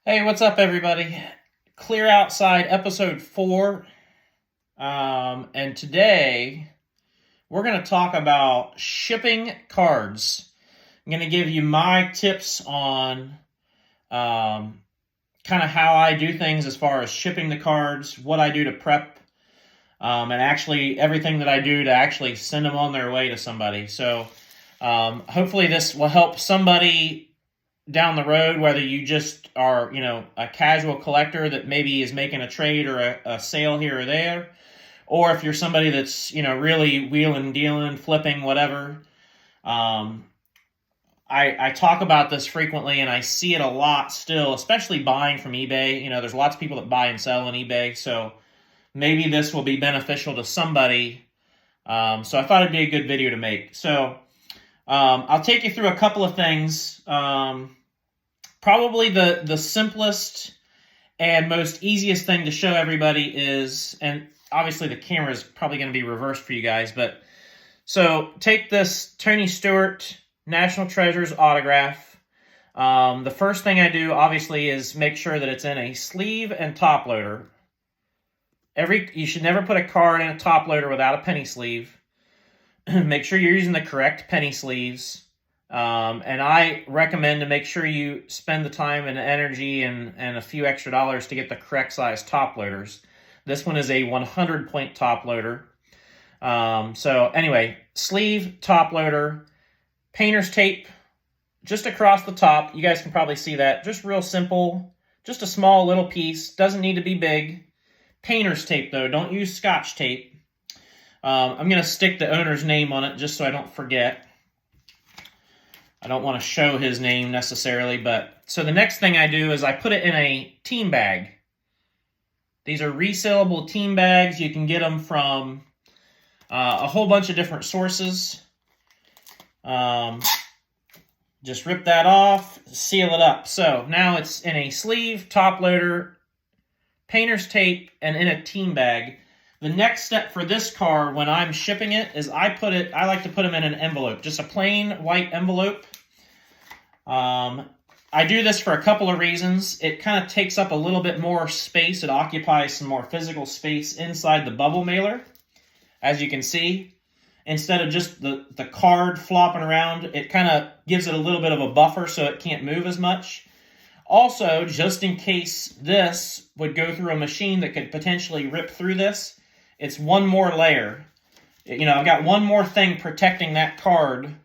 Hey, what's up, everybody? Clear Outside, episode 4. And today we're going to talk about shipping cards. I'm going to give you my tips on kind of how I do things as far as shipping the cards, what I do to prep, and actually everything that I do to actually send them on their way to somebody. So hopefully this will help somebody down the road, whether you just are, a casual collector that maybe is making a trade or a sale here or there, or if you're somebody that's, really wheeling, dealing, flipping, whatever. Um, I talk about this frequently and I see it a lot still, especially buying from eBay. There's lots of people that buy and sell on eBay, so maybe this will be beneficial to somebody. So I thought it'd be a good video to make. So I'll take you through a couple of things. Probably the simplest and most easiest thing to show everybody is, and obviously the camera is probably going to be reversed for you guys, but so take this Tony Stewart National Treasures autograph. The first thing I do, obviously, is make sure that it's in a sleeve and top loader. You should never put a card in a top loader without a penny sleeve. Make sure you're using the correct penny sleeves. And I recommend to make sure you spend the time and energy and a few extra dollars to get the correct size top loaders. This one is a 100-point top loader. So anyway, sleeve, top loader, painter's tape just across the top. You guys can probably see that. Just real simple. Just a small little piece. Doesn't need to be big. Painter's tape, though. Don't use Scotch tape. I'm going to stick the owner's name on it just so I don't forget. I don't want to show his name necessarily, but so the next thing I do is I put it in a team bag. These are resellable team bags. You can get them from a whole bunch of different sources. Just rip that off, seal it up. So now it's in a sleeve, top loader, painter's tape, and in a team bag. The next step for this card when I'm shipping it is I like to put them in an envelope, just a plain white envelope. I do this for a couple of reasons. It kind of takes up a little bit more space. It occupies some more physical space inside the bubble mailer, as you can see. Instead of just the card flopping around, it kind of gives it a little bit of a buffer so it can't move as much. Also, just in case this would go through a machine that could potentially rip through this, it's one more layer. I've got one more thing protecting that card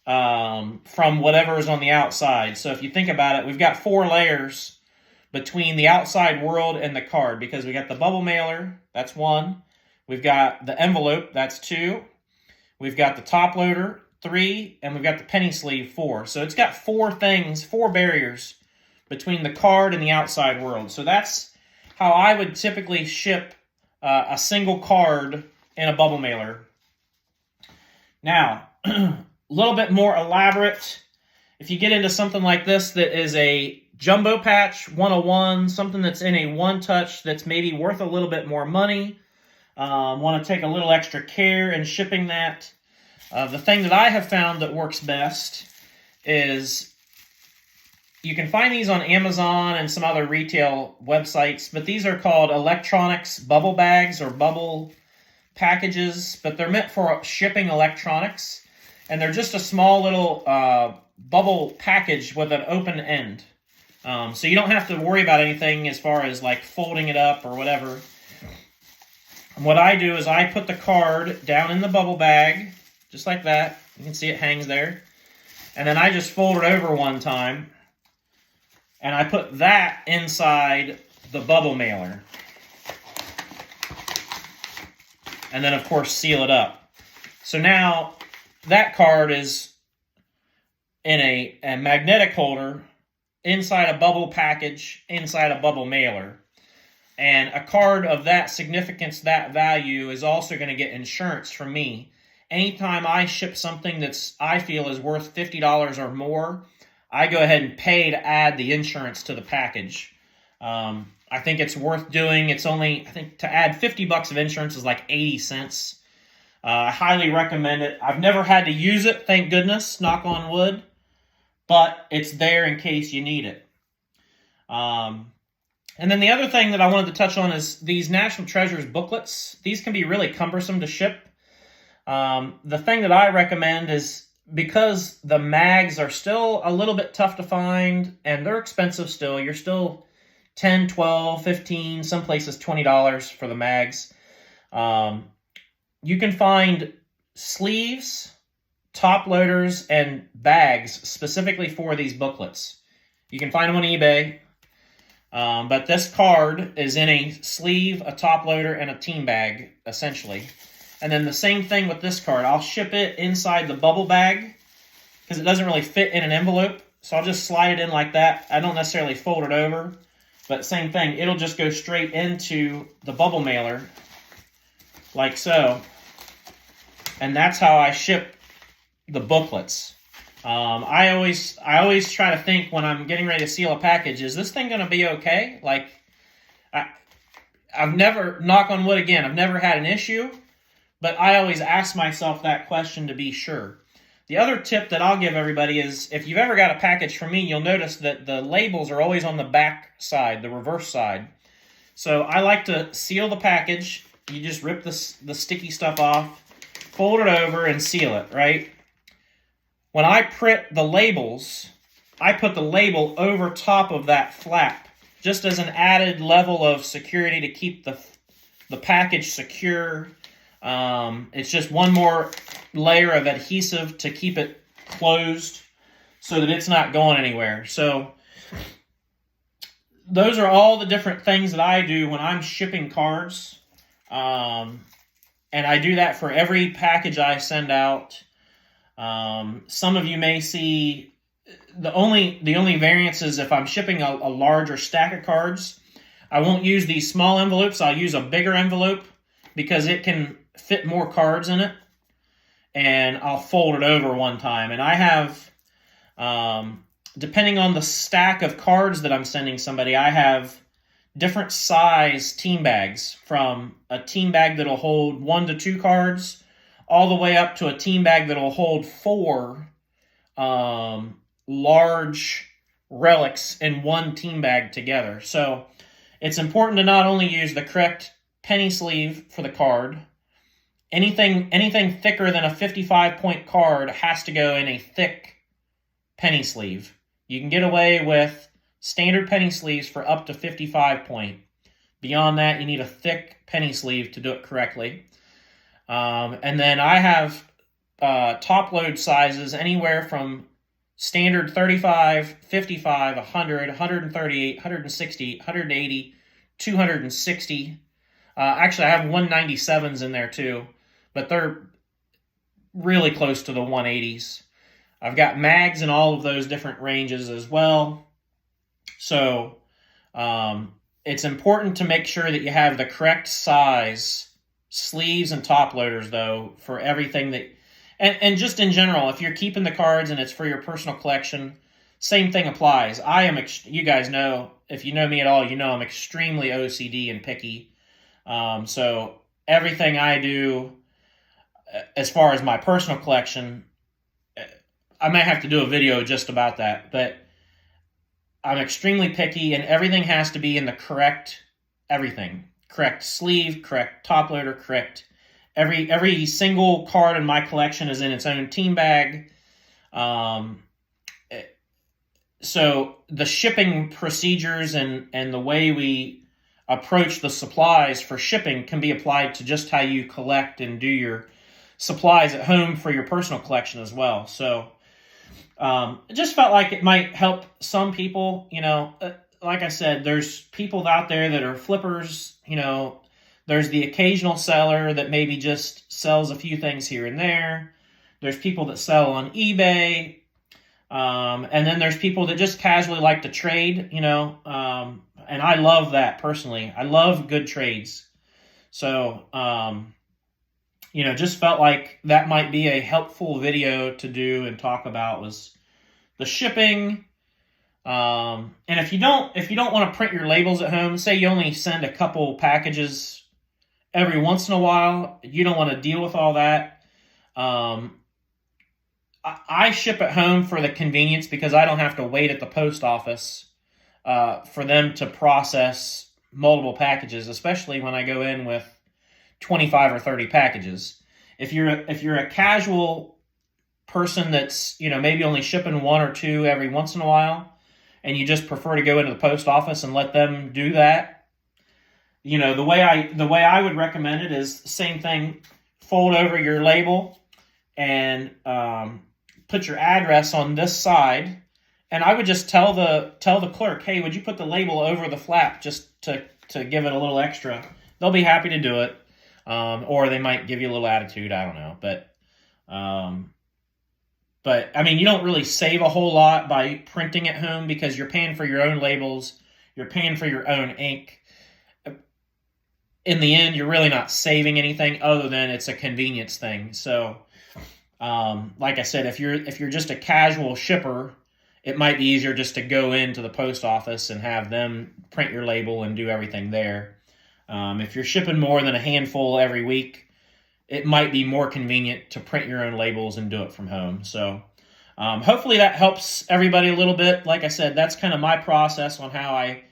from whatever is on the outside. So if you think about it, we've got 4 layers between the outside world and the card, because we got the bubble mailer, that's 1. We've got the envelope, that's 2. We've got the top loader, 3. And we've got the penny sleeve, 4. So it's got 4 things, 4 barriers between the card and the outside world. So that's how I would typically ship a single card in a bubble mailer. Now, a little bit more elaborate. If you get into something like this that is a jumbo patch 101, something that's in a one-touch that's maybe worth a little bit more money, want to take a little extra care in shipping that, the thing that I have found that works best is you can find these on Amazon and some other retail websites, but these are called electronics bubble bags or bubble packages, but they're meant for shipping electronics, and they're just a small little bubble package with an open end. So you don't have to worry about anything as far as like folding it up or whatever. And what I do is I put the card down in the bubble bag, just like that. You can see it hangs there. And then I just fold it over one time, and I put that inside the bubble mailer. And then, of course, seal it up. So now that card is in a magnetic holder inside a bubble package, inside a bubble mailer. And a card of that significance, that value, is also going to get insurance from me. Anytime I ship something that's I feel is worth $50 or more, I go ahead and pay to add the insurance to the package. I think it's worth doing. It's only, I think, to add $50 of insurance is like 80 cents. I highly recommend it. I've never had to use it, thank goodness, knock on wood, but it's there in case you need it. And then the other thing that I wanted to touch on is these National Treasures booklets. These can be really cumbersome to ship. The thing that I recommend is, because the mags are still a little bit tough to find and they're expensive still, you're still 10, 12, 15, some places $20 for the mags. You can find sleeves, top loaders, and bags specifically for these booklets. You can find them on eBay. But this card is in a sleeve, a top loader, and a team bag, essentially. And then the same thing with this card. I'll ship it inside the bubble bag because it doesn't really fit in an envelope. So I'll just slide it in like that. I don't necessarily fold it over, but same thing. It'll just go straight into the bubble mailer like so. And that's how I ship the booklets. I always try to think when I'm getting ready to seal a package, is this thing going to be okay? Like, I've never, knock on wood again, I've never had an issue, but I always ask myself that question to be sure. The other tip that I'll give everybody is, if you've ever got a package from me, you'll notice that the labels are always on the back side, the reverse side. So I like to seal the package. You just rip the sticky stuff off, fold it over, and seal it, right? When I print the labels, I put the label over top of that flap, just as an added level of security to keep the package secure. It's just one more layer of adhesive to keep it closed so that it's not going anywhere. So those are all the different things that I do when I'm shipping cards. And I do that for every package I send out. Some of you may see the only variance is if I'm shipping a larger stack of cards, I won't use these small envelopes. I'll use a bigger envelope because it can fit more cards in it, and I'll fold it over one time. And I have, depending on the stack of cards that I'm sending somebody, I have different size team bags, from a team bag that'll hold 1 to 2 cards all the way up to a team bag that'll hold 4 large relics in one team bag together. So it's important to not only use the correct penny sleeve for the card. Anything thicker than a 55-point card has to go in a thick penny sleeve. You can get away with standard penny sleeves for up to 55 point. Beyond that, you need a thick penny sleeve to do it correctly. And then I have top load sizes anywhere from standard 35, 55, 100, 138, 160, 180, 260. Actually, I have 197s in there too, but they're really close to the 180s. I've got mags in all of those different ranges as well. So it's important to make sure that you have the correct size sleeves and top loaders, though, for everything that, and just in general, if you're keeping the cards and it's for your personal collection, same thing applies. You guys know, if you know me at all, you know I'm extremely OCD and picky. So everything I do as far as my personal collection, I might have to do a video just about that, but I'm extremely picky, and everything has to be in the correct sleeve, correct top loader, correct. Every single card in my collection is in its own team bag. So the shipping procedures and the way we approach the supplies for shipping can be applied to just how you collect and do your supplies at home for your personal collection as well. So it just felt like it might help some people. You know, like I said, there's people out there that are flippers. You know, there's the occasional seller that maybe just sells a few things here and there. There's people that sell on eBay. And then there's people that just casually like to trade, you know, and I love that personally. I love good trades. So, you know, just felt like that might be a helpful video to do and talk about, was the shipping. And if you don't want to print your labels at home, say you only send a couple packages every once in a while, you don't want to deal with all that. I ship at home for the convenience because I don't have to wait at the post office for them to process multiple packages, especially when I go in with 25 or 30 packages. If you're a casual person that's, maybe only shipping one or two every once in a while, and you just prefer to go into the post office and let them do that, the way I would recommend it is same thing. Fold over your label and put your address on this side, and I would just tell the clerk, hey, would you put the label over the flap just to give it a little extra? They'll be happy to do it, or they might give you a little attitude. I don't know, but I mean, you don't really save a whole lot by printing at home because you're paying for your own labels, you're paying for your own ink. In the end, you're really not saving anything other than it's a convenience thing. So, like I said, if you're just a casual shipper, it might be easier just to go into the post office and have them print your label and do everything there. If you're shipping more than a handful every week, it might be more convenient to print your own labels and do it from home. So hopefully that helps everybody a little bit. Like I said, that's kind of my process on how I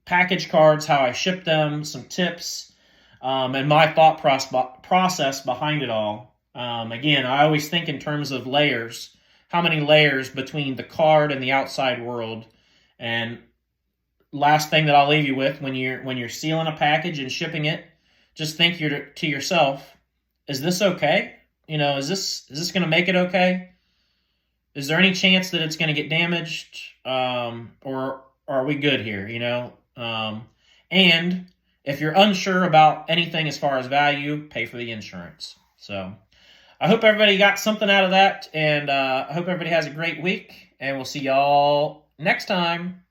package cards, how I ship them, some tips, and my thought process behind it all. Again, I always think in terms of layers, how many layers between the card and the outside world. And last thing that I'll leave you with, when you're sealing a package and shipping it, just think to yourself, is this okay? Is this going to make it okay? Is there any chance that it's going to get damaged? Or are we good here? And if you're unsure about anything as far as value, pay for the insurance. So I hope everybody got something out of that, and I hope everybody has a great week, and we'll see y'all next time.